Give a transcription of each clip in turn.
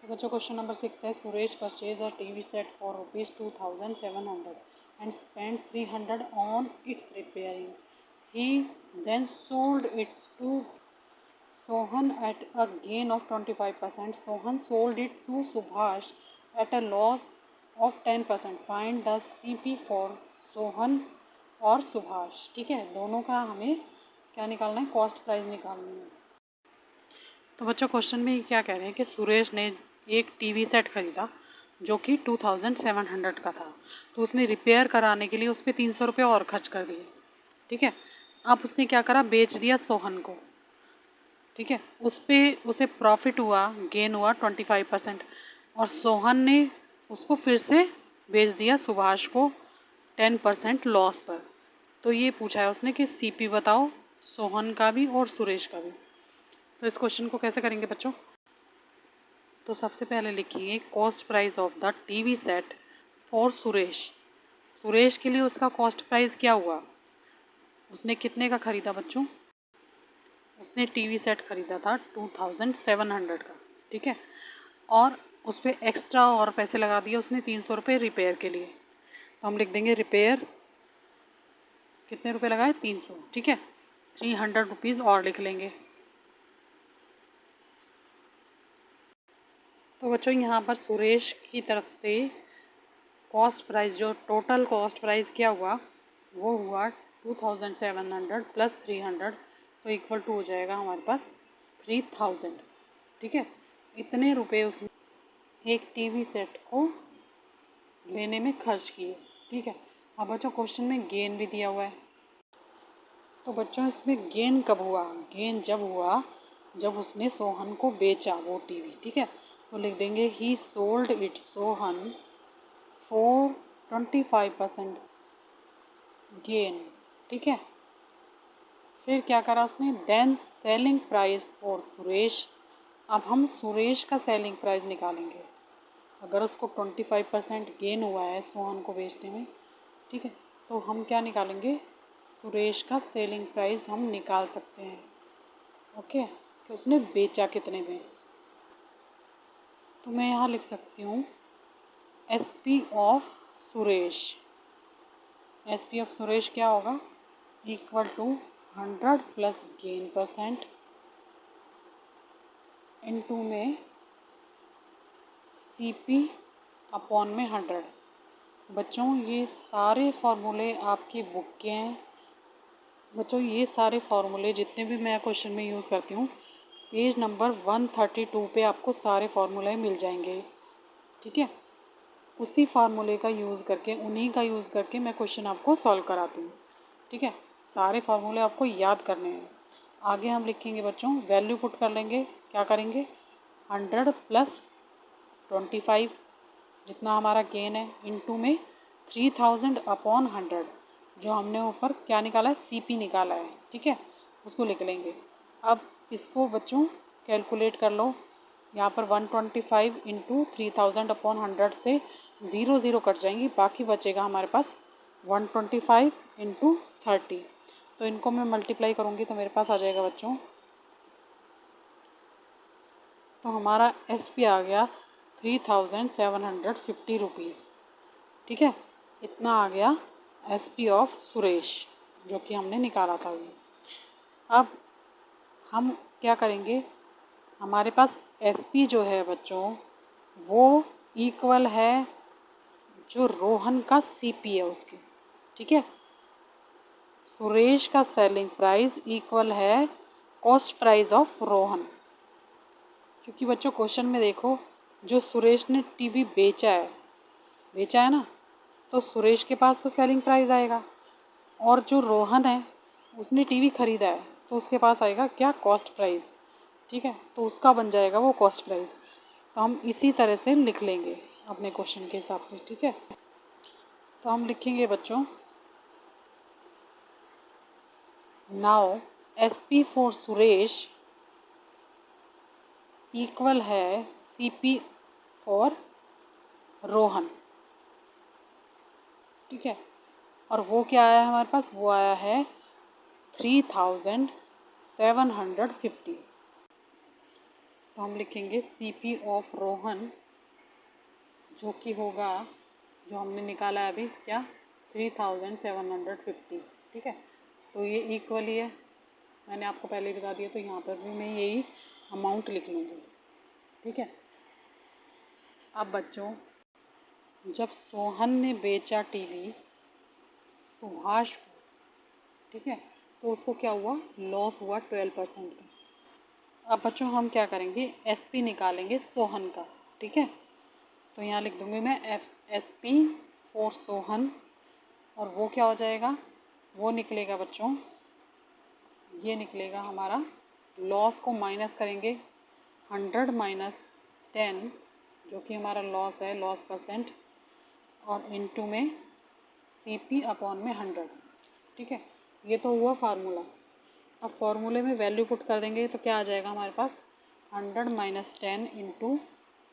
तो बच्चों question number 6 है, Suresh purchase a TV set for ₹2700 and spent 300 on its repairing. He then sold it to Sohan at a gain of 25%. Sohan sold it to Subhash at a loss of 10%. Find the CP for Sohan और सुभाष। ठीक है, दोनों का हमें क्या निकालना है, cost price निकालनी है। तो बच्चों क्वेश्चन में क्या कह रहे हैं कि सुरेश ने एक टीवी सेट खरीदा जो कि 2700 का था, तो उसने रिपेयर कराने के लिए उस पर 300 रुपये और खर्च कर दिए। ठीक है, अब उसने क्या करा, बेच दिया सोहन को। ठीक है, उस पर उसे प्रॉफिट हुआ, गेन हुआ 25%, और सोहन ने उसको फिर से बेच दिया सुभाष को 10% लॉस पर। तो ये पूछा है उसने कि सीपी बताओ सोहन का भी और सुरेश का भी। तो इस क्वेश्चन को कैसे करेंगे बच्चों? तो सबसे पहले लिखिए cost price of the TV set for Suresh. Suresh के लिए उसका कॉस्ट प्राइस क्या हुआ, उसने कितने का खरीदा बच्चों? उसने टीवी सेट खरीदा था 2700 का। ठीक है, और उस पर एक्स्ट्रा और पैसे लगा दिए उसने 300 रुपये रिपेयर के लिए। तो हम लिख देंगे रिपेयर कितने रुपए लगाए, 300। ठीक है, 300 रुपीज़ और लिख लेंगे। तो बच्चों यहाँ पर सुरेश की तरफ से कॉस्ट प्राइस, जो टोटल कॉस्ट प्राइस क्या हुआ, वो हुआ 2700 प्लस 300, तो इक्वल टू हो जाएगा हमारे पास 3000। ठीक है, इतने रुपए उसने एक टीवी सेट को लेने में खर्च किए। ठीक है, अब बच्चों क्वेश्चन में गेन भी दिया हुआ है। तो बच्चों इसमें गेन कब हुआ, गेन जब हुआ जब उसने सोहन को बेचा वो टीवी। ठीक है, तो लिख देंगे he sold it Sohan for 25% gain. ठीक है, फिर क्या करा उसने, then selling price for Suresh. अब हम सुरेश का सेलिंग प्राइस निकालेंगे। अगर उसको 25% गेन हुआ है सोहन को बेचने में, ठीक है, तो हम क्या निकालेंगे, सुरेश का सेलिंग प्राइस हम निकाल सकते हैं। ओके, कि उसने बेचा कितने में। तो मैं यहाँ लिख सकती हूँ SP of Suresh. SP of Suresh क्या होगा, equal to 100 plus gain percent into में सीपी अपॉन में 100। बच्चों ये सारे फॉर्मूले आपकी बुक के हैं। बच्चों ये सारे फॉर्मूले जितने भी मैं क्वेश्चन में यूज़ करती हूँ, पेज नंबर 132 पे आपको सारे फॉर्मूले मिल जाएंगे। ठीक है, उसी फार्मूले का यूज़ करके, उन्हीं का यूज़ करके मैं क्वेश्चन आपको सॉल्व कराती हूँ। ठीक है, सारे फार्मूले आपको याद करने हैं। आगे हम लिखेंगे बच्चों, वैल्यू पुट कर लेंगे। क्या करेंगे, 100 प्लस 25 जितना हमारा गेन है, इनटू में 3000 अपॉन 100, जो हमने ऊपर क्या निकाला है, सीपी निकाला है। ठीक है, उसको लिख लेंगे। अब इसको बच्चों कैलकुलेट कर लो। यहाँ पर 125 इंटू 3000 अपॉन 100 से 0 कट जाएंगी, बाकी बचेगा हमारे पास 125 इंटू 30। तो इनको मैं मल्टीप्लाई करूँगी तो मेरे पास आ जाएगा बच्चों, तो हमारा एसपी आ गया 3750 रुपीज़। ठीक है, इतना आ गया एसपी ऑफ सुरेश, जो कि हमने निकाला था अभी। अब हम क्या करेंगे, हमारे पास एसपी जो है बच्चों वो इक्वल है जो रोहन का सीपी है उसके। ठीक है, सुरेश का सेलिंग प्राइस इक्वल है कॉस्ट प्राइस ऑफ रोहन। क्योंकि बच्चों क्वेश्चन में देखो, जो सुरेश ने टीवी बेचा है ना, तो सुरेश के पास तो सेलिंग प्राइस आएगा, और जो रोहन है उसने टीवी खरीदा है तो उसके पास आएगा क्या, कॉस्ट प्राइस। ठीक है, तो उसका बन जाएगा वो कॉस्ट प्राइस। तो हम इसी तरह से लिख लेंगे अपने क्वेश्चन के हिसाब से। ठीक है, तो हम लिखेंगे बच्चों, now SP for Suresh equal है सीपी फॉर रोहन। ठीक है, और वो क्या आया है हमारे पास, वो आया है 3750। तो हम लिखेंगे CP ऑफ रोहन, जो कि होगा, जो हमने निकाला है अभी, क्या, 3750। ठीक है, तो ये इक्वल ही है, मैंने आपको पहले बता दिया, तो यहाँ पर भी मैं यही अमाउंट लिख लूँगी। ठीक है, अब बच्चों, जब सोहन ने बेचा टीवी सुभाष को, ठीक है, तो उसको क्या हुआ, लॉस हुआ 12% का। अब बच्चों हम क्या करेंगे, SP निकालेंगे सोहन का। ठीक है, तो यहाँ लिख दूंगी मैं SP फॉर सोहन, और वो क्या हो जाएगा, वो निकलेगा बच्चों, ये निकलेगा हमारा, लॉस को माइनस करेंगे 100 माइनस 10, जो कि हमारा लॉस है, लॉस परसेंट, और इनटू में CP अपॉन में 100। ठीक है, ये तो हुआ फार्मूला। अब फार्मूले में वैल्यू पुट कर देंगे तो क्या आ जाएगा हमारे पास, 100 माइनस 10 इंटू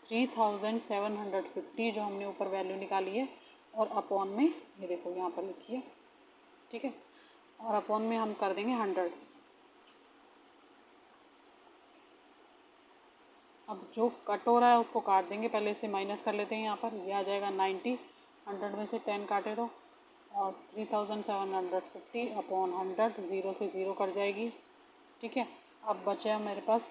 3750, जो हमने ऊपर वैल्यू निकाली है, और अपॉन में, ये देखो यहाँ पर लिखिए। ठीक है, और अपॉन में हम कर देंगे 100। अब जो कट हो रहा है उसको काट देंगे, पहले इसे माइनस कर लेते हैं। यहाँ पर ये आ जाएगा 90, 100 में से 10 काटे तो, और 3750 अपॉन 100, 0 से 0 कट जाएगी। ठीक है, अब बचा मेरे पास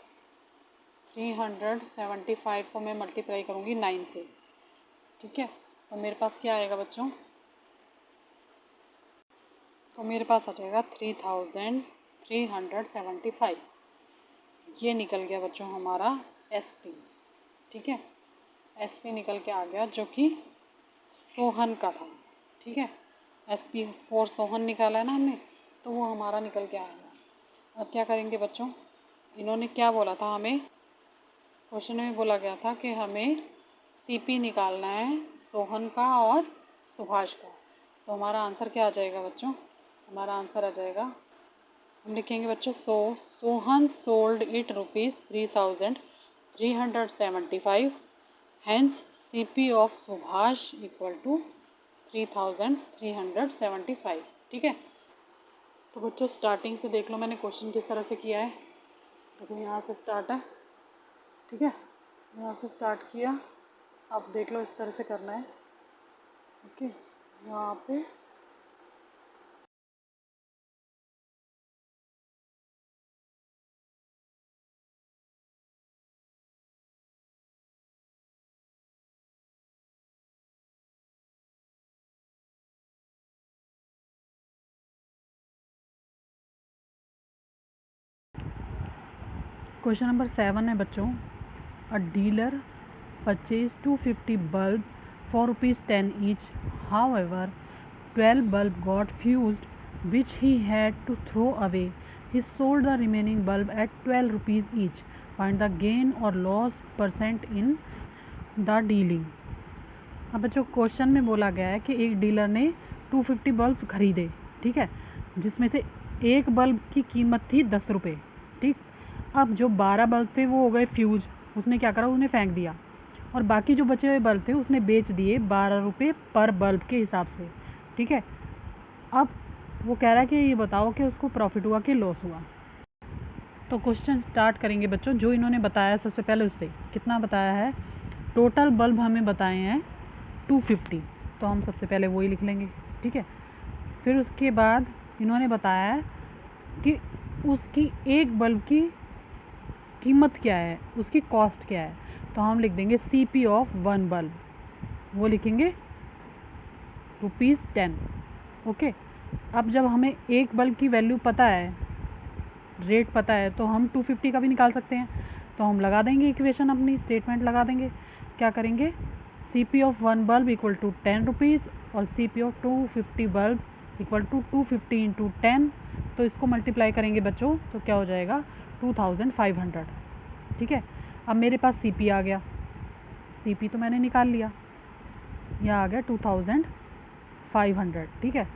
375 को मैं मल्टीप्लाई करूँगी 9 से। ठीक है, तो मेरे पास क्या आएगा बच्चों, तो मेरे पास आ जाएगा 3375। ये निकल गया बच्चों हमारा SP। ठीक है, SP निकल के आ गया, जो कि सोहन का था। ठीक है, SP फॉर सोहन निकाला है ना हमने, तो वो हमारा निकल के आ गया। अब क्या करेंगे बच्चों, इन्होंने क्या बोला था हमें, क्वेश्चन में बोला गया था कि हमें CP निकालना है सोहन का और सुभाष का। तो हमारा आंसर क्या आ जाएगा बच्चों, हमारा आंसर आ जाएगा, हम लिखेंगे बच्चों, Sohan sold it ₹3,375, hence CP of Subhash equal to 3,375। ठीक है, तो बच्चों स्टार्टिंग से देख लो मैंने क्वेश्चन किस तरह से किया है। देखो यहाँ से स्टार्ट है। ठीक है, यहाँ से स्टार्ट किया, अब देख लो इस तरह से करना है। ओके, यहाँ पे क्वेश्चन नंबर 7 है बच्चों, अ dealer purchased 250 bulb for ₹10 each. However, 12 bulb got fused, which he had to throw away. He sold the remaining bulb at ₹12 each. Find the gain or loss percent in the dealing. अब बच्चों question में बोला गया है कि एक dealer ने 250 bulb खरीदे, ठीक है, जिसमें से एक बल्ब की कीमत थी 10 रुपये। ठीक, अब जो 12 बल्ब थे वो हो गए फ्यूज, उसने क्या करा, उसने फेंक दिया, और बाकी जो बचे हुए बल्ब थे उसने बेच दिए 12 रुपये पर बल्ब के हिसाब से। ठीक है, अब वो कह रहा है कि ये बताओ कि उसको प्रॉफिट हुआ कि लॉस हुआ। तो क्वेश्चन स्टार्ट करेंगे बच्चों, जो इन्होंने बताया सबसे पहले उससे, कितना बताया है, टोटल बल्ब हमें बताए हैं 250, तो हम सबसे पहले वही लिख लेंगे। ठीक है, फिर उसके बाद इन्होंने बताया कि उसकी एक बल्ब की कीमत क्या है, उसकी कॉस्ट क्या है, तो हम लिख देंगे CP ऑफ वन बल्ब, वो लिखेंगे ₹10। ओके, अब जब हमें एक बल्ब की वैल्यू पता है, रेट पता है, तो हम 250 का भी निकाल सकते हैं। तो हम लगा देंगे इक्वेशन, अपनी स्टेटमेंट लगा देंगे, क्या करेंगे, CP of one bulb equal to ₹10 और CP of 250 bulb equal to 250 into 10, तो इसको मल्टीप्लाई करेंगे बच्चों, तो क्या हो जाएगा 2500। ठीक है, अब मेरे पास CP आ गया, CP तो मैंने निकाल लिया, यह आ गया 2500। ठीक है,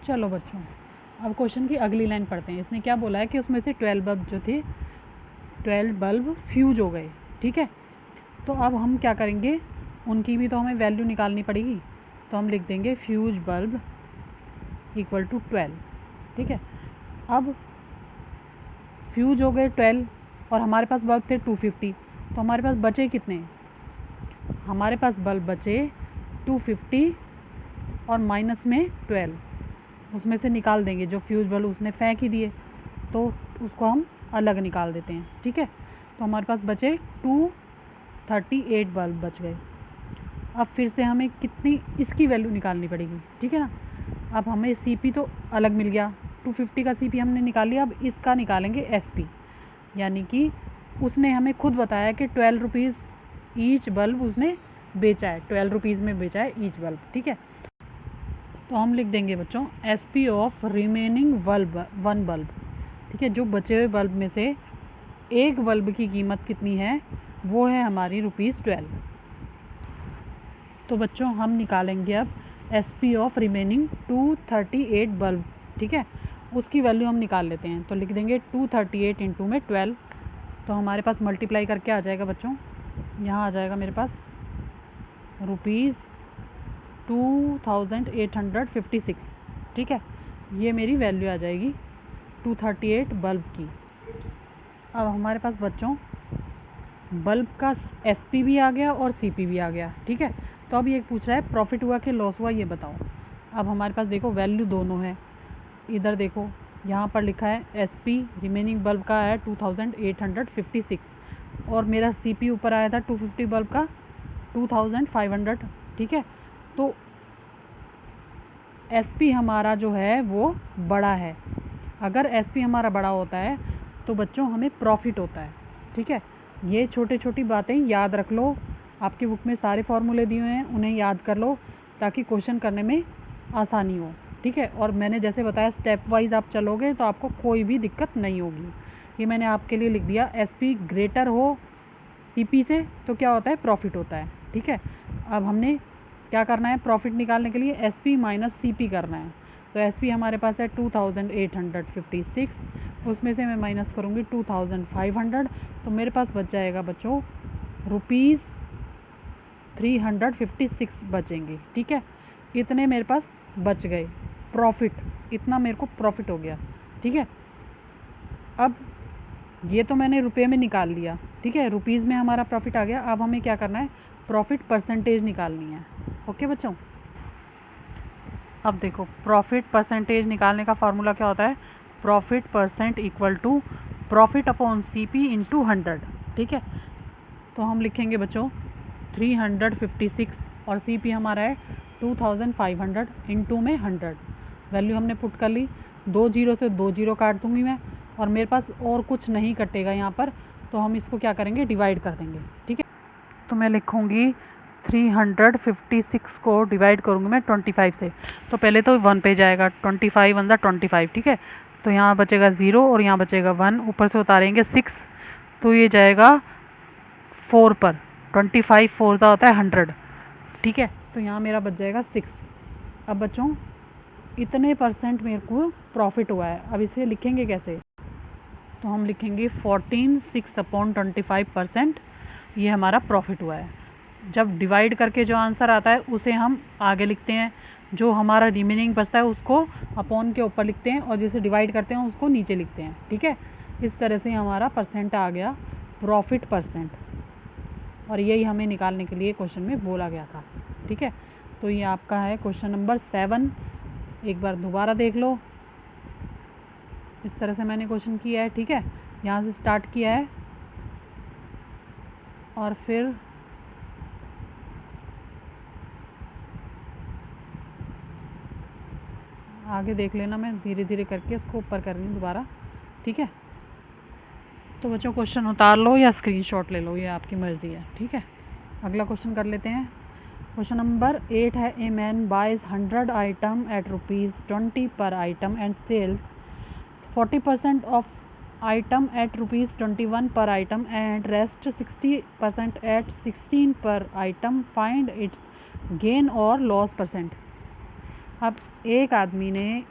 चलो बच्चों अब क्वेश्चन की अगली लाइन पढ़ते हैं। इसने क्या बोला है कि उसमें से 12 बल्ब जो थे, 12 बल्ब फ्यूज हो गए। ठीक है, तो अब हम क्या करेंगे, उनकी भी तो हमें वैल्यू निकालनी पड़ेगी, तो हम लिख देंगे फ्यूज बल्ब इक्वल टू 12। ठीक है, अब फ्यूज हो गए 12, और हमारे पास बल्ब थे 250, तो हमारे पास बचे कितने, हमारे पास बल्ब बचे 250 और माइनस में 12, उसमें से निकाल देंगे, जो फ्यूज बल्ब उसने फेंक ही दिए तो उसको हम अलग निकाल देते हैं, ठीक है। तो हमारे पास बचे 238 बल्ब बच गए। अब फिर से हमें कितनी इसकी वैल्यू निकालनी पड़ेगी, ठीक है ना। अब हमें सीपी तो अलग मिल गया, 250 का सीपी हमने निकाल लिया, अब इसका निकालेंगे एसपी, यानी कि उसने हमें खुद बताया कि 12 रुपीज़ ईच बल्ब उसने बेचा है, 12 रुपीज़ में बेचा है ईच बल्ब, ठीक है। तो हम लिख देंगे बच्चों SP of remaining bulb, one bulb, ठीक है। जो बचे हुए बल्ब में से एक बल्ब की कीमत कितनी है, वो है हमारी ₹12। तो बच्चों हम निकालेंगे अब एसपी ऑफ रिमेनिंग 238 बल्ब, ठीक है, उसकी वैल्यू हम निकाल लेते हैं। तो लिख देंगे 238 इंटू में 12, तो हमारे पास मल्टीप्लाई करके आ जाएगा बच्चों, यहाँ आ जाएगा मेरे पास ₹2856, ठीक है। ये मेरी वैल्यू आ जाएगी 238 बल्ब की। अब हमारे पास बच्चों बल्ब का एसपी भी आ गया और सीपी भी आ गया, ठीक है। तो अब ये पूछ रहा है प्रॉफिट हुआ कि लॉस हुआ, ये बताओ। अब हमारे पास देखो वैल्यू दोनों है, इधर देखो यहाँ पर लिखा है एसपी रिमेनिंग बल्ब का है 2856 और मेरा सीपी ऊपर आया था 250 बल्ब का 2500, ठीक है। तो एसपी हमारा जो है वो बड़ा है, अगर एसपी हमारा बड़ा होता है तो बच्चों हमें प्रॉफिट होता है, ठीक है। ये छोटी छोटी बातें याद रख लो, आपकी बुक में सारे फॉर्मूले दिए हुए हैं, उन्हें याद कर लो ताकि क्वेश्चन करने में आसानी हो, ठीक है। और मैंने जैसे बताया स्टेप वाइज आप चलोगे तो आपको कोई भी दिक्कत नहीं होगी। ये मैंने आपके लिए लिख दिया, एसपी ग्रेटर हो सीपी से तो क्या होता है, प्रॉफिट होता है, ठीक है। अब हमने क्या करना है, प्रॉफिट निकालने के लिए एसपी माइनस सीपी करना है। तो एसपी हमारे पास है 2856, उसमें से मैं माइनस करूँगी 2500, तो मेरे पास बच जाएगा बच्चों ₹356 बचेंगे, ठीक है। इतने मेरे पास बच गए प्रॉफिट, इतना मेरे को प्रॉफिट हो गया, ठीक है। अब ये तो मैंने रुपए में निकाल लिया, ठीक है, रुपीज़ में हमारा प्रॉफिट आ गया। अब हमें क्या करना है, प्रॉफिट परसेंटेज निकालनी है, ओके बच्चों। अब देखो प्रॉफिट परसेंटेज निकालने का फार्मूला क्या होता है, profit percent equal to profit upon CP into 100, ठीक है। तो हम लिखेंगे बच्चों 356 और सीपी हमारा है 2500 इंटू में 100, वैल्यू हमने पुट कर ली, 2 जीरो से 2 जीरो काट दूंगी मैं और मेरे पास और कुछ नहीं कटेगा यहाँ पर, तो हम इसको क्या करेंगे, डिवाइड कर देंगे, ठीक है। तो मैं लिखूँगी 356 को डिवाइड करूँगी मैं 25 से, तो पहले तो 1 पे जाएगा, 25 वन ज़ा 25, ठीक है। तो यहाँ बचेगा 0 और यहाँ बचेगा 1, ऊपर से उतारेंगे 6, तो ये जाएगा 4 पर, 25 4 ज़ा होता है 100, ठीक है। तो यहाँ मेरा बच जाएगा 6। अब बच्चों इतने परसेंट मेरे को प्रॉफिट हुआ है, अब इसे लिखेंगे कैसे, तो हम लिखेंगे 14 6/25%, ये हमारा प्रॉफिट हुआ है। जब डिवाइड करके जो आंसर आता है उसे हम आगे लिखते हैं, जो हमारा रिमेनिंग बचता है उसको अपॉन के ऊपर लिखते हैं और जिसे डिवाइड करते हैं उसको नीचे लिखते हैं, ठीक है। इस तरह से हमारा परसेंट आ गया प्रॉफिट परसेंट, और यही हमें निकालने के लिए क्वेश्चन में बोला गया था, ठीक है। तो ये आपका है क्वेश्चन नंबर 7, एक बार दोबारा देख लो, इस तरह से मैंने क्वेश्चन किया है, ठीक है। यहाँ से स्टार्ट किया है और फिर आगे देख लेना, मैं धीरे धीरे करके इसको ऊपर कर रही हूँ दोबारा, ठीक है। तो बच्चों क्वेश्चन उतार लो या स्क्रीनशॉट ले लो, ये आपकी मर्ज़ी है, ठीक है। अगला क्वेश्चन कर लेते हैं। क्वेश्चन नंबर 8 है, a man buys 100 item at ₹20 per item and sell 40% of item at ₹21 per item and rest 60% at 16 per item, find its gain और लॉस परसेंट। अब एक आदमी ने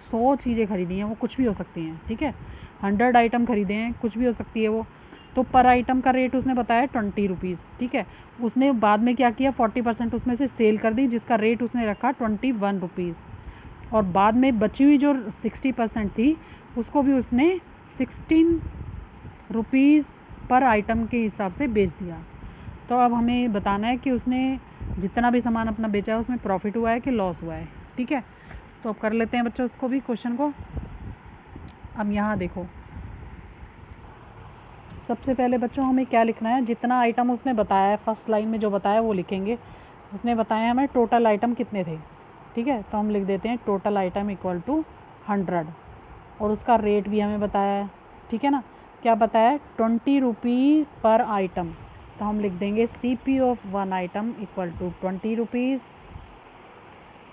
100 चीज़ें खरीदी हैं, वो कुछ भी हो सकती हैं, ठीक है। 100 आइटम खरीदे हैं, कुछ भी हो सकती है वो, तो पर आइटम का रेट उसने बताया 20 रुपीज़, ठीक है। उसने बाद में क्या किया, 40% उसमें से सेल कर दी, जिसका रेट उसने रखा 21 रुपीज़, और बाद में बची हुई जो 60% थी उसको भी उसने 16 रुपीज़ पर आइटम के हिसाब से बेच दिया। तो अब हमें बताना है कि उसने जितना भी सामान अपना बेचा है उसमें प्रॉफिट हुआ है कि लॉस हुआ है। ठीक है, तो अब कर लेते हैं बच्चों उसको भी, क्वेश्चन को। अब यहाँ देखो, सबसे पहले बच्चों हमें क्या लिखना है, जितना आइटम उसने बताया है फर्स्ट लाइन में जो बताया वो लिखेंगे। उसने बताया हमें टोटल आइटम कितने थे। ठीक है, तो हम लिख देते हैं टोटल आइटम इक्वल टू 100, और उसका रेट भी हमें बताया है। ठीक है ना, क्या बताया है, 20 रुपीज़ पर आइटम। तो हम लिख देंगे CP of 1 item equal to 20 rupees.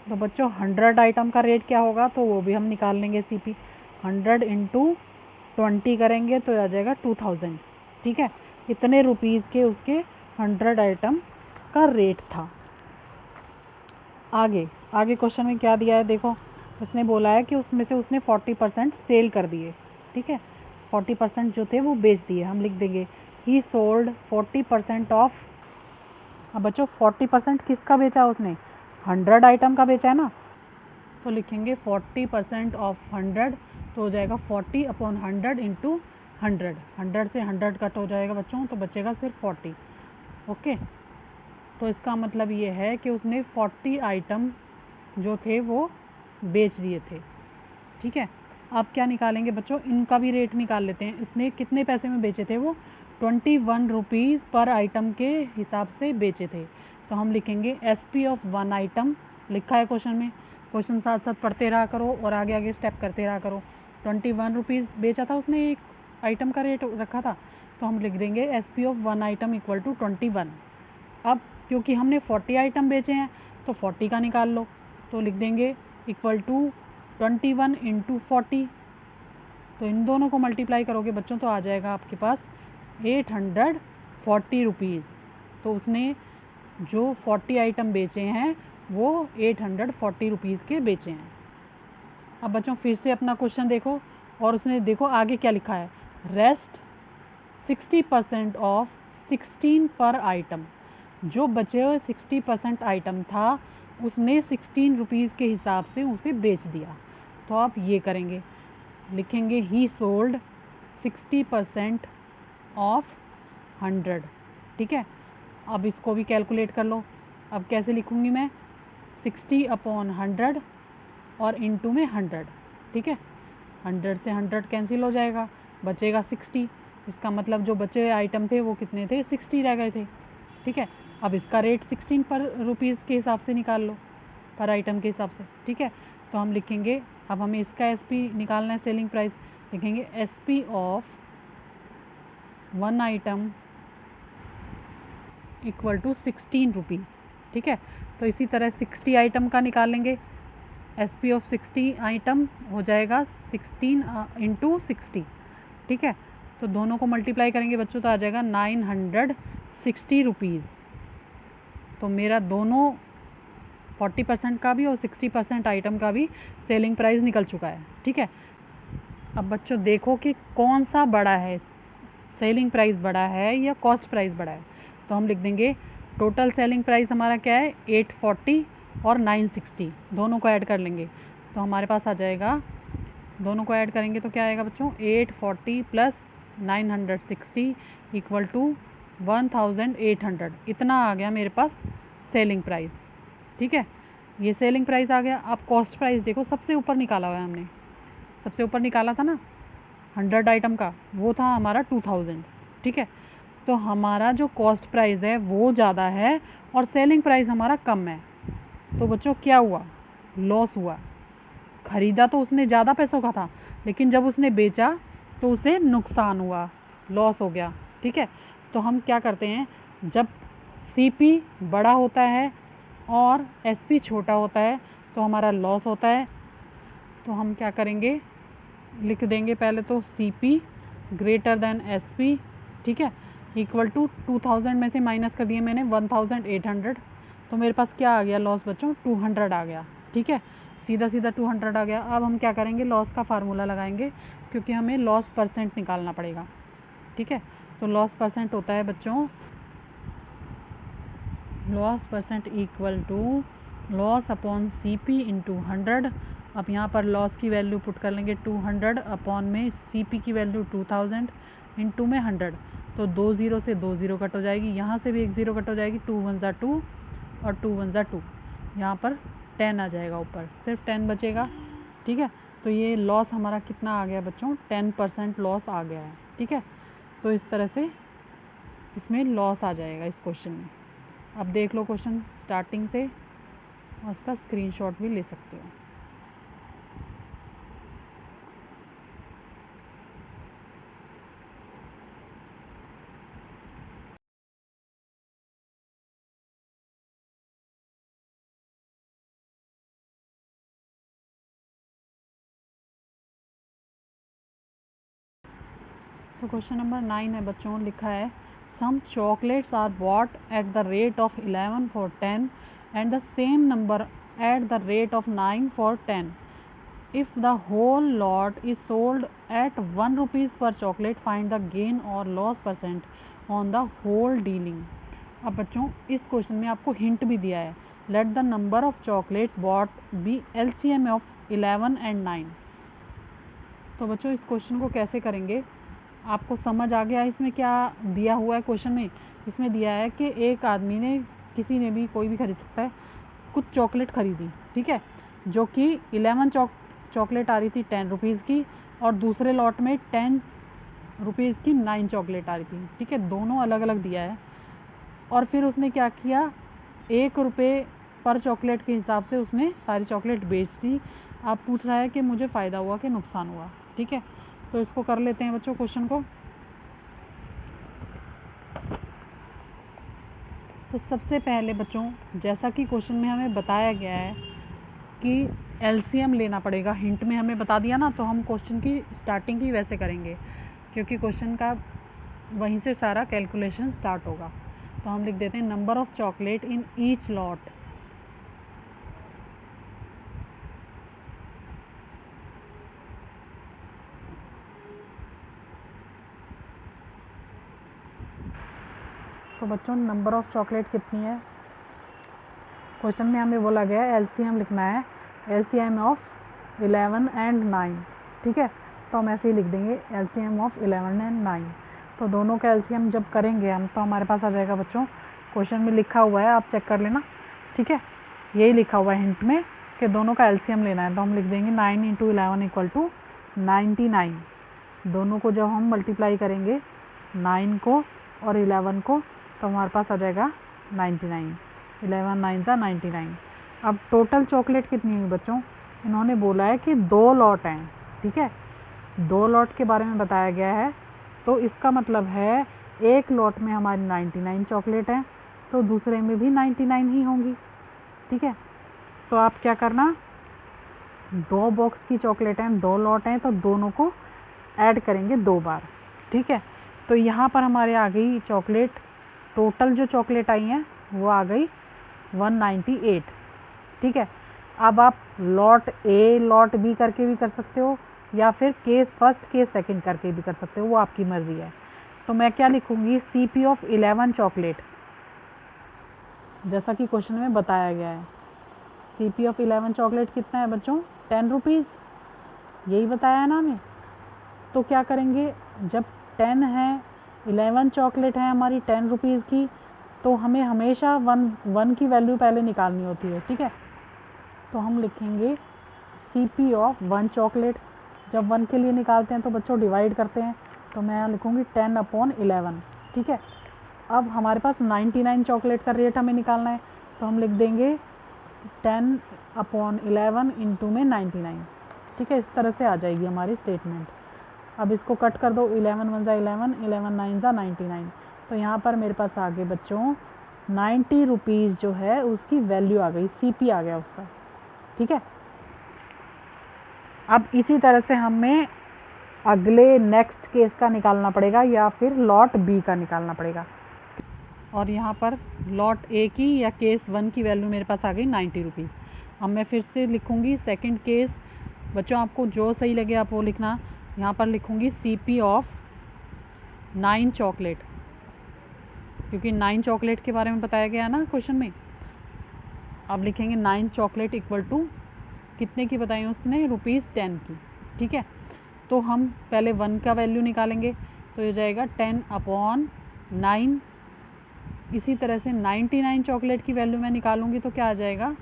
तो बच्चों 100 आइटम का रेट क्या होगा, तो वो भी हम निकाल लेंगे। CP 100 इंटू 20 करेंगे तो आ जाएगा 2000। ठीक है, इतने रुपीज़ के उसके 100 आइटम का रेट था। आगे आगे क्वेश्चन में क्या दिया है देखो, उसने बोला है कि उसमें से उसने 40% सेल कर दिए। ठीक है, 40% जो थे वो बेच दिए। हम लिख देंगे ही सोल्ड 40% ऑफ। अब बच्चों 40% किसका बेचा उसने, 100 आइटम का बेचा है ना, तो लिखेंगे 40% ऑफ 100, तो हो जाएगा 40 अपॉन 100 इंटू 100। 100 से 100 कट हो जाएगा बच्चों, तो बचेगा सिर्फ 40। ओके, तो इसका मतलब ये है कि उसने 40 आइटम जो थे वो बेच दिए थे। ठीक है, अब क्या निकालेंगे बच्चों, इनका भी रेट निकाल लेते हैं। इसने कितने पैसे में बेचे थे, वो 21 रुपीज़ पर आइटम के हिसाब से बेचे थे। तो हम लिखेंगे SP ऑफ 1 आइटम, लिखा है क्वेश्चन में। क्वेश्चन साथ साथ पढ़ते रहा करो और आगे आगे स्टेप करते रहा करो। 21 रुपीज़ बेचा था उसने, एक आइटम का रेट रखा था, तो हम लिख देंगे SP of 1 item equal to 21। अब क्योंकि हमने 40 आइटम बेचे हैं तो 40 का निकाल लो, तो लिख देंगे इक्वल टू 21 इंटू 40। तो इन दोनों को मल्टीप्लाई करोगे बच्चों तो आ जाएगा आपके पास 840 रुपीज़। तो उसने जो 40 आइटम बेचे हैं वो 840 रुपीज़ के बेचे हैं। अब बच्चों फिर से अपना क्वेश्चन देखो, और उसने देखो आगे क्या लिखा है, रेस्ट 60% ऑफ 16 पर आइटम। जो बचे हुए 60% आइटम था उसने 16 रुपीज़ के हिसाब से उसे बेच दिया। तो आप ये करेंगे, लिखेंगे ही सोल्ड 60% ऑफ 100। ठीक है, अब इसको भी कैलकुलेट कर लो। अब कैसे लिखूँगी मैं, 60 अपॉन 100 और इनटू में 100। ठीक है, 100 से 100 कैंसिल हो जाएगा, बचेगा 60। इसका मतलब जो बचे हुए आइटम थे वो कितने थे, 60 रह गए थे। ठीक है, अब इसका रेट 16 पर रुपीज़ के हिसाब से निकाल लो, पर आइटम के हिसाब से। ठीक है, तो हम लिखेंगे, अब हमें इसका SP निकालना है, सेलिंग प्राइस। लिखेंगे SP of 1 item equal to 16 rupees. ठीक है, तो इसी तरह 60 आइटम का निकालेंगे। SP ऑफ 60 आइटम हो जाएगा 16 इंटू 60। ठीक है, तो दोनों को मल्टीप्लाई करेंगे बच्चों तो आ जाएगा 960 रुपीज़। तो मेरा दोनों 40% का भी और 60% आइटम का भी सेलिंग प्राइस निकल चुका है। ठीक है, अब बच्चों देखो कि कौन सा बड़ा है, सेलिंग प्राइस बड़ा है या कॉस्ट प्राइस बड़ा है। तो हम लिख देंगे टोटल सेलिंग प्राइस हमारा क्या है, 840 और 960, दोनों को ऐड कर लेंगे तो हमारे पास आ जाएगा, दोनों को ऐड करेंगे तो क्या आएगा बच्चों, 840 प्लस 960 इक्वल टू 1800। इतना आ गया मेरे पास सेलिंग प्राइस। ठीक है, ये सेलिंग प्राइस आ गया। अब कॉस्ट प्राइस देखो, सबसे ऊपर निकाला हुआ है हमने, सबसे ऊपर निकाला था ना 100 आइटम का, वो था हमारा 2000। ठीक है, तो हमारा जो कॉस्ट प्राइस है वो ज़्यादा है और सेलिंग प्राइस हमारा कम है। तो बच्चों क्या हुआ, लॉस हुआ। खरीदा तो उसने ज़्यादा पैसों का था, लेकिन जब उसने बेचा तो उसे नुकसान हुआ, लॉस हो गया। ठीक है, तो हम क्या करते हैं, जब CP बड़ा होता है और SP छोटा होता है तो हमारा लॉस होता है। तो हम क्या करेंगे, लिख देंगे पहले तो CP ग्रेटर देन SP। ठीक है, इक्वल टू 2000 में से माइनस कर दिए मैंने 1800, तो मेरे पास क्या आ गया लॉस बच्चों, 200 आ गया। ठीक है, सीधा सीधा 200 आ गया। अब हम क्या करेंगे, लॉस का फार्मूला लगाएंगे क्योंकि हमें लॉस परसेंट निकालना पड़ेगा। ठीक है, तो लॉस परसेंट होता है बच्चों, loss percent equal to loss upon CP into 100। अब यहाँ पर लॉस की वैल्यू पुट कर लेंगे 200 अपॉन में CP की वैल्यू 2000 इंटू में 100, तो 2 ज़ीरो से 2 ज़ीरो कट हो जाएगी, यहाँ से भी 1 ज़ीरो कट हो जाएगी, 2 1 ज़ा 2 और 2 1 ज़ा 2, यहाँ पर 10 आ जाएगा, ऊपर सिर्फ 10 बचेगा। ठीक है, तो ये लॉस हमारा कितना आ गया बच्चों, 10% लॉस आ गया है। ठीक है, तो इस तरह से इसमें लॉस आ जाएगा इस क्वेश्चन में। अब देख लो क्वेश्चन स्टार्टिंग से, और उसका स्क्रीनशॉट भी ले सकते हो। तो क्वेश्चन नंबर 9 है बच्चों, लिखा है some chocolates are bought at the rate of 11 for 10 and the same number at the rate of 9 for 10. If the whole lot is sold at 1 rupees per chocolate, find the gain और loss percent on the whole dealing. अब बच्चों इस question में आपको hint भी दिया है, let the number of chocolates bought be LCM of 11 and 9. तो बच्चों इस क्वेश्चन को कैसे करेंगे, आपको समझ आ गया इसमें क्या दिया हुआ है क्वेश्चन में? इसमें दिया है कि एक आदमी ने, किसी ने भी, कोई भी खरीद सकता है, कुछ चॉकलेट खरीदी, ठीक है, जो कि 11 चॉकलेट आ रही थी 10 रुपीज़ की, और दूसरे लॉट में 10 रुपीज़ की 9 चॉकलेट आ रही थी। ठीक है, दोनों अलग अलग दिया है, और फिर उसने क्या किया, 1 रुपये पर चॉकलेट के हिसाब से उसने सारी चॉकलेट बेच दी। आप पूछ रहा है कि मुझे फ़ायदा हुआ कि नुकसान हुआ। ठीक है, तो इसको कर लेते हैं बच्चों क्वेश्चन को। तो सबसे पहले बच्चों, जैसा कि क्वेश्चन में हमें बताया गया है कि LCM लेना पड़ेगा, हिंट में हमें बता दिया ना, तो हम क्वेश्चन की स्टार्टिंग ही वैसे करेंगे, क्योंकि क्वेश्चन का वहीं से सारा कैलकुलेशन स्टार्ट होगा। तो हम लिख देते हैं number of chocolate in each lot. तो बच्चों नंबर ऑफ़ चॉकलेट कितनी है, क्वेश्चन में हमें बोला गया है LCM लिखना है, LCM ऑफ 11 एंड 9. ठीक है, तो हम ऐसे ही लिख देंगे LCM ऑफ 11 एंड 9. तो दोनों का LCM जब करेंगे हम, तो हमारे पास आ जाएगा बच्चों, क्वेश्चन में लिखा हुआ है, आप चेक कर लेना. ठीक है, यही लिखा हुआ है हिंट में कि दोनों का LCM लेना है, तो हम लिख देंगे 9 × 11 = 99. दोनों को जब हम मल्टीप्लाई करेंगे 9 को और 11 को, तो हमारे पास आ जाएगा 99. 11 9 × 99. अब टोटल चॉकलेट कितनी हुई बच्चों, इन्होंने बोला है कि 2 लॉट हैं. ठीक है, 2 लॉट के बारे में बताया गया है, तो इसका मतलब है एक लॉट में हमारी 99 चॉकलेट हैं, तो दूसरे में भी 99 ही होंगी. ठीक है, तो आप क्या करना, 2 बॉक्स की चॉकलेट हैं, 2 लॉट हैं, तो दोनों को ऐड करेंगे 2 बार. ठीक है, तो यहाँ पर हमारे आ गई चॉकलेट, टोटल जो चॉकलेट आई हैं वो आ गई 198. ठीक है, अब आप लॉट A लॉट B करके भी कर सकते हो, या फिर केस फर्स्ट केस सेकंड करके भी कर सकते हो, वो आपकी मर्ज़ी है. तो मैं क्या लिखूँगी, CP ऑफ 11 चॉकलेट, जैसा कि क्वेश्चन में बताया गया है. CP ऑफ 11 चॉकलेट कितना है बच्चों, 10 रुपीज़, यही बताया है ना हमें. तो क्या करेंगे, जब 10 है, 11 चॉकलेट है हमारी 10 रुपीज़ की, तो हमें हमेशा वन की वैल्यू पहले निकालनी होती है. ठीक है, तो हम लिखेंगे CP ऑफ 1 चॉकलेट. जब 1 के लिए निकालते हैं तो बच्चों डिवाइड करते हैं, तो मैं यहाँ लिखूँगी 10/11. ठीक है, अब हमारे पास 99 चॉकलेट का रेट हमें निकालना है, तो हम लिख देंगे 10/11 इंटू में 99. ठीक है, इस तरह से आ जाएगी हमारी स्टेटमेंट. अब इसको कट कर दो, 11 1 × 11, 11 9 × 99. तो यहाँ पर मेरे पास आ गए बच्चों 90 रुपीज़ जो है उसकी वैल्यू आ गई, CP आ गया उसका. ठीक है, अब इसी तरह से हमें अगले नेक्स्ट केस का निकालना पड़ेगा, या फिर लॉट B का निकालना पड़ेगा. और यहाँ पर लॉट A की या केस 1 की वैल्यू मेरे पास आ गई 90 रुपीज़. अब मैं फिर से लिखूँगी सेकंड केस. बच्चों आपको जो सही लगे आप वो लिखना. यहाँ पर लिखूँगी CP ऑफ 9 चॉकलेट, क्योंकि 9 चॉकलेट के बारे में बताया गया है ना क्वेश्चन में. अब लिखेंगे 9 चॉकलेट इक्वल टू कितने की बताई उसने, ₹10 की. ठीक है, तो हम पहले 1 का वैल्यू निकालेंगे, तो ये जाएगा 10/9। इसी तरह से 99 चॉकलेट की वैल्यू मैं निकालूंगी तो क्या आ जाएगा,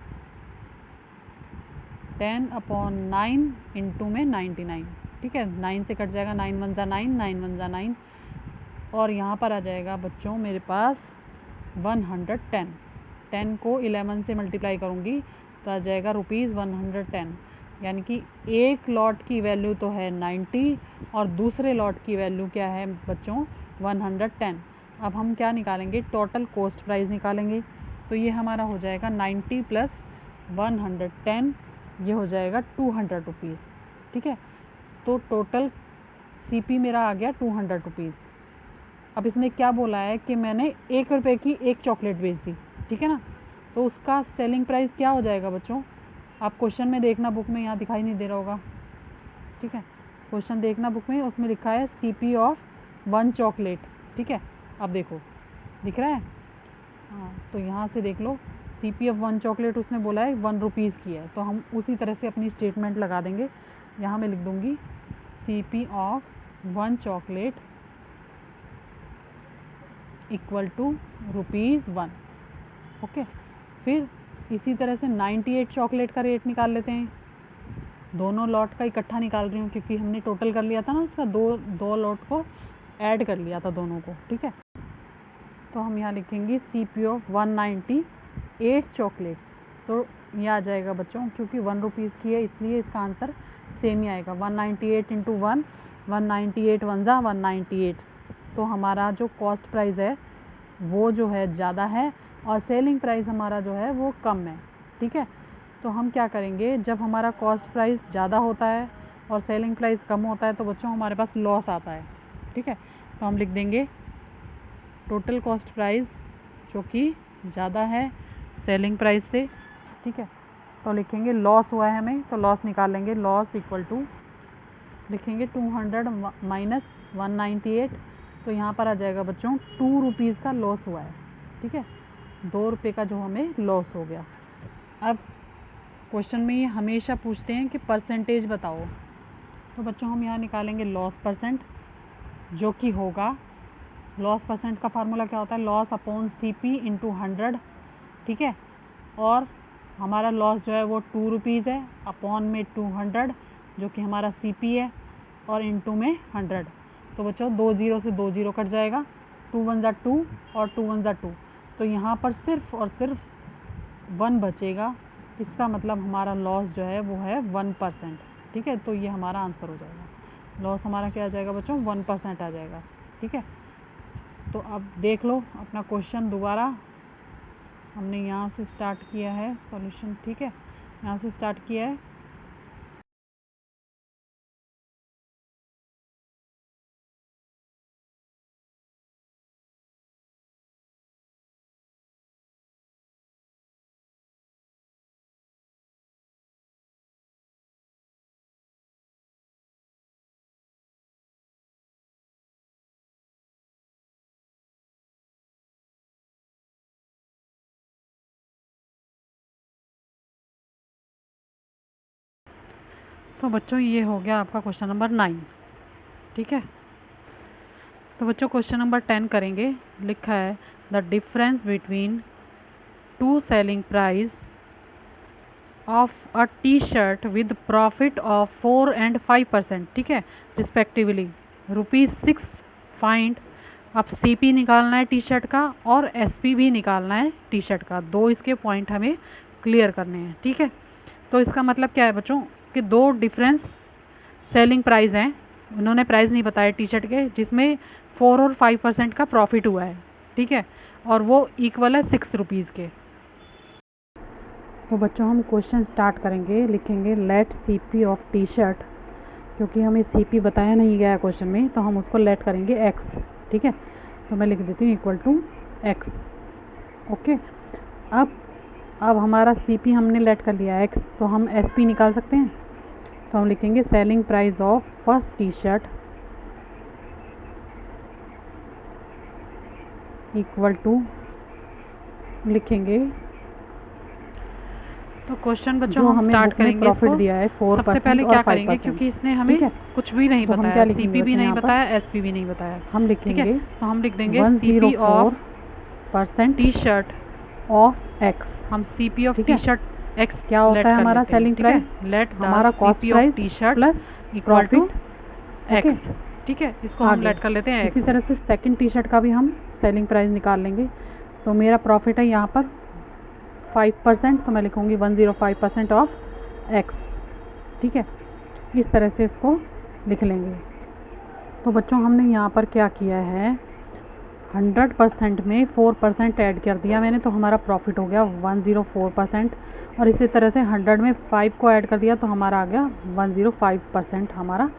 10/9 इंटू में 99, ठीक है, 9 से कट जाएगा, 9 1 9, 9 1 9, और यहाँ पर आ जाएगा बच्चों मेरे पास 110। 10 को 11 से मल्टीप्लाई करूँगी तो आ जाएगा ₹110, यानी कि एक लॉट की वैल्यू तो है 90 और दूसरे लॉट की वैल्यू क्या है बच्चों, 110। अब हम क्या निकालेंगे, टोटल कॉस्ट प्राइस निकालेंगे। तो ये हमारा हो जाएगा 90 + 110, ये हो जाएगा ₹200, ठीक है। तो टोटल सीपी मेरा आ गया ₹200। अब इसने क्या बोला है कि मैंने ₹1 की एक चॉकलेट बेच दी, ठीक है ना, तो उसका सेलिंग प्राइस क्या हो जाएगा बच्चों, आप क्वेश्चन में देखना, बुक में यहाँ दिखाई नहीं दे रहा होगा, ठीक है, क्वेश्चन देखना बुक में, उसमें लिखा है सीपी ऑफ 1 चॉकलेट, ठीक है। अब देखो दिख रहा है, हाँ, तो यहाँ से देख लो, सीपी ऑफ 1 चॉकलेट उसने बोला है ₹1 की है, तो हम उसी तरह से अपनी स्टेटमेंट लगा देंगे। यहाँ मैं लिख दूँगी CP of 1 chocolate equal to ₹1। Okay, फिर इसी तरह से 98 चॉकलेट का रेट निकाल लेते हैं। दोनों लॉट का इकट्ठा निकाल रही हूँ क्योंकि हमने टोटल कर लिया था ना उसका, दो लॉट को ऐड कर लिया था दोनों को, ठीक है। तो हम यहाँ लिखेंगे सीपी ऑफ 198 चॉकलेट्स, तो ये आ जाएगा बच्चों, क्योंकि ₹1 की है इसलिए इसका आंसर सेम ही आएगा, 198 इंटू 1, 198 1 जा 198। तो हमारा जो कॉस्ट प्राइस है वो जो है ज़्यादा है और सेलिंग प्राइस हमारा जो है वो कम है, ठीक है। तो हम क्या करेंगे, जब हमारा कॉस्ट प्राइस ज़्यादा होता है और सेलिंग प्राइस कम होता है तो बच्चों हमारे पास लॉस आता है, ठीक है। तो हम लिख देंगे टोटल कॉस्ट प्राइस जो कि ज़्यादा है सेलिंग प्राइस से, ठीक है। तो लिखेंगे लॉस हुआ है हमें, तो लॉस निकालेंगे, लॉस इक्वल टू लिखेंगे 200 माइनस 198, तो यहाँ पर आ जाएगा बच्चों ₹2 का लॉस हुआ है, ठीक है, ₹2 का जो हमें लॉस हो गया। अब क्वेश्चन में ये हमेशा पूछते हैं कि परसेंटेज बताओ, तो बच्चों हम यहाँ निकालेंगे लॉस परसेंट, जो कि होगा, लॉस परसेंट का फार्मूला क्या होता है, लॉस अपॉन सीपी इंटू 100, ठीक है। और हमारा लॉस जो है वो ₹2 है, अपॉन में 200 जो कि हमारा सीपी है, और इंटू में 100। तो बच्चों 2 0 से 2 0 कट जाएगा, 2 1 जा 2 और 2 1 जा 2, तो यहाँ पर सिर्फ और सिर्फ 1 बचेगा, इसका मतलब हमारा लॉस जो है वो है 1%, ठीक है। तो ये हमारा आंसर हो जाएगा, लॉस हमारा क्या आ जाएगा बच्चों, 1% आ जाएगा, ठीक है। तो अब देख लो अपना क्वेश्चन दोबारा, हमने यहाँ से स्टार्ट किया है सॉल्यूशन, ठीक है, यहाँ से स्टार्ट किया है। तो बच्चों ये हो गया आपका क्वेश्चन नंबर 9, ठीक है। तो बच्चों क्वेश्चन नंबर 10 करेंगे, लिखा है the difference between two selling price of a T shirt with profit of 4 and 5%, ठीक है, रिस्पेक्टिवली ₹6 फाइंड। अब सीपी निकालना है टी शर्ट का और एसपी भी निकालना है टी शर्ट का, दो इसके पॉइंट हमें क्लियर करने हैं, ठीक है। तो इसका मतलब क्या है बच्चों कि दो डिफरेंस सेलिंग प्राइस हैं, उन्होंने प्राइस नहीं बताया टी शर्ट के, जिसमें 4 और 5% का प्रॉफिट हुआ है, ठीक है, और वो इक्वल है ₹6 के। तो बच्चों हम क्वेश्चन स्टार्ट करेंगे, लिखेंगे let CP of T shirt, क्योंकि हमें सीपी बताया नहीं गया है क्वेश्चन में, तो हम उसको लेट करेंगे एक्स, ठीक है। तो मैं लिख देती हूँ इक्वल टू एक्स, ओके। अब हमारा सीपी हमने लेट कर लिया एक्स, तो हम एसपी निकाल सकते हैं। तो हम लिखेंगे selling price of first T shirt equal to लिखेंगे तो क्वेश्चन बच्चों जो हम हमें स्टार्ट बुक में करेंगे प्रॉफिट इसको। दिया है 4% सबसे पहले और क्या 5%, करेंगे, क्योंकि इसने हमें ठीक है। कुछ भी नहीं तो हम बताया, क्या लिखेंगे सीपी भी बच्चों नहीं यहाँ पर? बताया, एसपी भी नहीं बताया, हम ठीक है। लिखेंगे तो हम लिख देंगे CP of 104% T shirt of x. हम सीपी ऑफ ठीक टी है, शर्ट एक्स क्या होता लेट है कर हमारा लेते हैं, सेलिंग ठीक है। प्राइस? लेट द हमारा cost CP of price T shirt plus equal to profit. Okay, x, ठीक है। इसको हम आगे लेट कर लेते हैं इसी एक्स। तरह से सेकंड टी शर्ट का भी हम सेलिंग प्राइस निकाल लेंगे। तो मेरा प्रॉफिट है यहाँ पर 5%, तो मैं लिखूँगी 105% ऑफ एक्स, ठीक है। इस तरह से इसको लिख लेंगे। तो बच्चों हमने यहाँ पर क्या किया है, 100% में 4% ऐड कर दिया मैंने, तो हमारा प्रॉफिट हो गया 104%। और इसी तरह से 100 में 5 को ऐड कर दिया तो हमारा आ गया 105% हमारा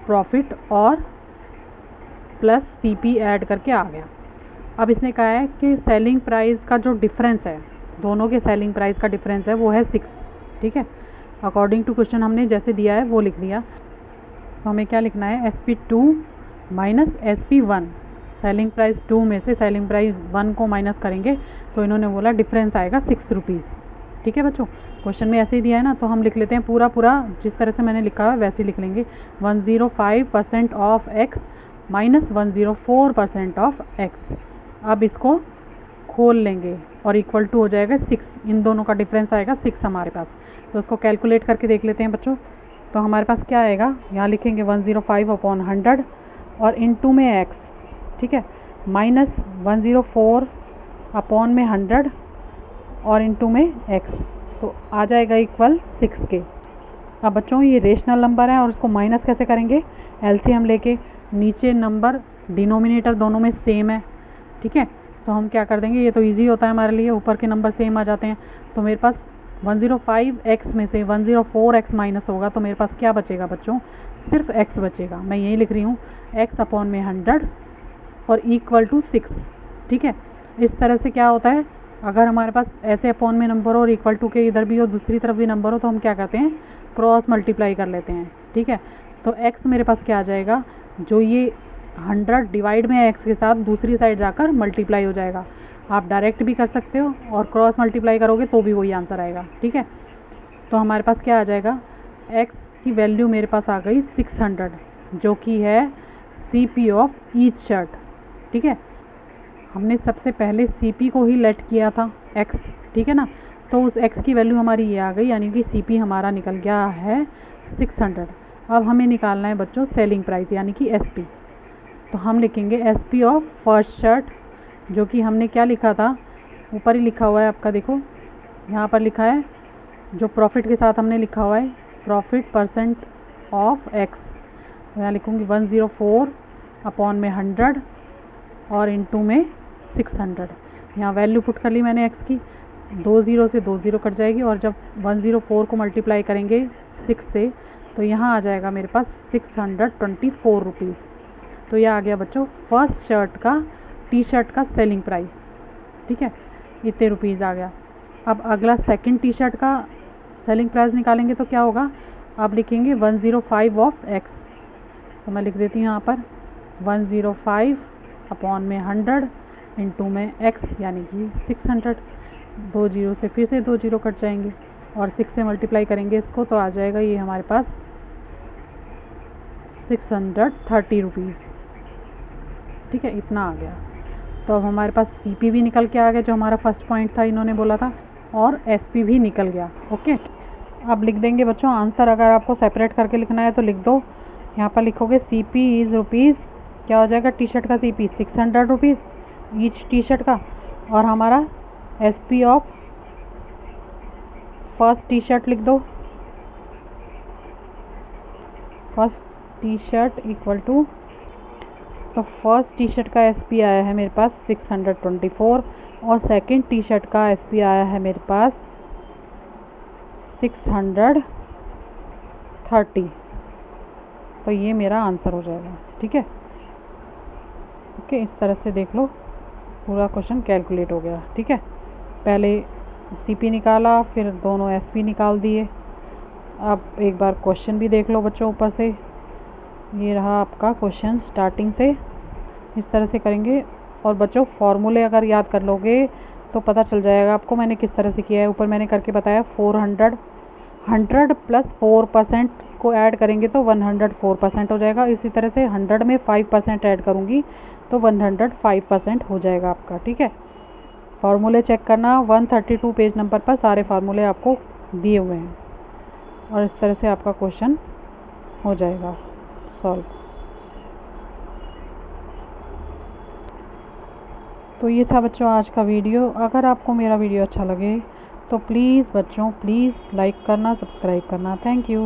प्रॉफिट, और प्लस सीपी ऐड करके आ गया। अब इसने कहा है कि सेलिंग प्राइस का जो डिफरेंस है, दोनों के सेलिंग प्राइस का डिफरेंस है वो है 6, ठीक है। अकॉर्डिंग टू क्वेश्चन हमने जैसे दिया है वो लिख दिया। तो हमें क्या लिखना है, SP2 minus SP1। Selling price 2 में से सेलिंग प्राइस 1 को माइनस करेंगे तो इन्होंने बोला डिफरेंस आएगा 6 रुपीज़, ठीक है बच्चों। क्वेश्चन में ऐसे ही दिया है ना, तो हम लिख लेते हैं पूरा पूरा जिस तरह से मैंने लिखा है वैसे ही लिख लेंगे। 105% of x minus 104% of x. अब इसको खोल लेंगे और इक्वल टू हो जाएगा 6, इन दोनों का डिफरेंस आएगा 6 हमारे पास। तो उसको कैलकुलेट करके देख लेते हैं बच्चों। तो हमारे पास क्या आएगा, यहाँ लिखेंगे 105/100 और इनटू में एक्स, ठीक है, माइनस 104/100 और इनटू में एक्स, तो आ जाएगा इक्वल 6 के। अब बच्चों ये रेशनल नंबर है और उसको माइनस कैसे करेंगे, एलसीएम लेके। नीचे नंबर डिनोमिनेटर दोनों में सेम है, ठीक है। तो हम क्या कर देंगे, ये तो इजी होता है हमारे लिए, ऊपर के नंबर सेम आ जाते हैं। तो मेरे पास 105x में से 104x माइनस होगा तो मेरे पास क्या बचेगा बच्चों, सिर्फ x बचेगा। मैं यही लिख रही हूँ x/100 और इक्वल टू 6, ठीक है। इस तरह से क्या होता है, अगर हमारे पास ऐसे अपॉन में नंबर हो और इक्वल टू के इधर भी हो दूसरी तरफ भी नंबर हो तो हम क्या करते हैं, क्रॉस मल्टीप्लाई कर लेते हैं, ठीक है। तो x मेरे पास क्या आ जाएगा, जो ये 100 डिवाइड में x के साथ दूसरी साइड जाकर मल्टीप्लाई हो जाएगा। आप डायरेक्ट भी कर सकते हो और क्रॉस मल्टीप्लाई करोगे तो भी वही आंसर आएगा, ठीक है। तो हमारे पास क्या आ जाएगा, x की वैल्यू मेरे पास आ गई 600, जो कि है CP ऑफ ईच शर्ट, ठीक है। हमने सबसे पहले CP को ही लेट किया था x, ठीक है ना। तो उस x की वैल्यू हमारी ये आ गई, यानी कि CP हमारा निकल गया है 600। अब हमें निकालना है बच्चों सेलिंग प्राइस यानी कि SP। तो हम लिखेंगे SP ऑफ फर्स्ट शर्ट, जो कि हमने क्या लिखा था, ऊपर ही लिखा हुआ है आपका, देखो यहाँ पर लिखा है, जो प्रॉफिट के साथ हमने लिखा हुआ है प्रॉफिट % ऑफ x। तो यहाँ लिखूँगी 104/100 और इनटू में 600। यहाँ वैल्यू पुट कर ली मैंने x की, 2 0 से 2 0 कट जाएगी और जब 104 को मल्टीप्लाई करेंगे 6 से तो यहाँ आ जाएगा मेरे पास 624 रुपीज़। तो यह आ गया बच्चों फर्स्ट शर्ट का, टी शर्ट का सेलिंग प्राइस, ठीक है, इतने रुपीज़ आ गया। अब अगला सेकंड टी शर्ट का सेलिंग प्राइस निकालेंगे तो क्या होगा, अब लिखेंगे 105 ऑफ x। तो मैं लिख देती हूँ यहाँ पर 105/100 इनटू में x यानी कि 600। 2 0 से फिर से 2 0 कट जाएंगे और 6 से मल्टीप्लाई करेंगे इसको तो आ जाएगा ये हमारे पास 630 रुपीज़, ठीक है, इतना आ गया। तो अब हमारे पास CP भी निकल के आ गया जो हमारा फर्स्ट पॉइंट था इन्होंने बोला था, और SP भी निकल गया। ओके, अब लिख देंगे बच्चों आंसर। अगर आपको सेपरेट करके लिखना है तो लिख दो, यहाँ पर लिखोगे CP इज़ रुपीज़, क्या हो जाएगा, टी शर्ट का CP 600 rupees each T shirt का, और हमारा SP of first T shirt लिख दो, first T shirt equal to, तो फर्स्ट टी शर्ट का SP आया है मेरे पास 624 और सेकंड टी शर्ट का SP आया है मेरे पास 630। तो ये मेरा आंसर हो जाएगा, ठीक है। ओके, इस तरह से देख लो पूरा क्वेश्चन कैलकुलेट हो गया, ठीक है। पहले CP निकाला, फिर दोनों SP निकाल दिए। अब एक बार क्वेश्चन भी देख लो बच्चों ऊपर से, ये रहा आपका क्वेश्चन स्टार्टिंग से, इस तरह से करेंगे। और बच्चों फॉर्मूले अगर याद कर लोगे तो पता चल जाएगा आपको मैंने किस तरह से किया है। ऊपर मैंने करके बताया 400 100 प्लस 4% को ऐड करेंगे तो 104% हो जाएगा। इसी तरह से 100 में 5% ऐड करूँगी तो 105% हो जाएगा आपका। ठीक है, फार्मूले चेक करना, 132 पेज नंबर पर सारे फार्मूले आपको दिए हुए हैं और इस तरह से आपका क्वेश्चन हो जाएगा सॉल्व। तो ये था बच्चों आज का वीडियो। अगर आपको मेरा वीडियो अच्छा लगे तो प्लीज़ बच्चों प्लीज़ लाइक करना, सब्सक्राइब करना। Thank you.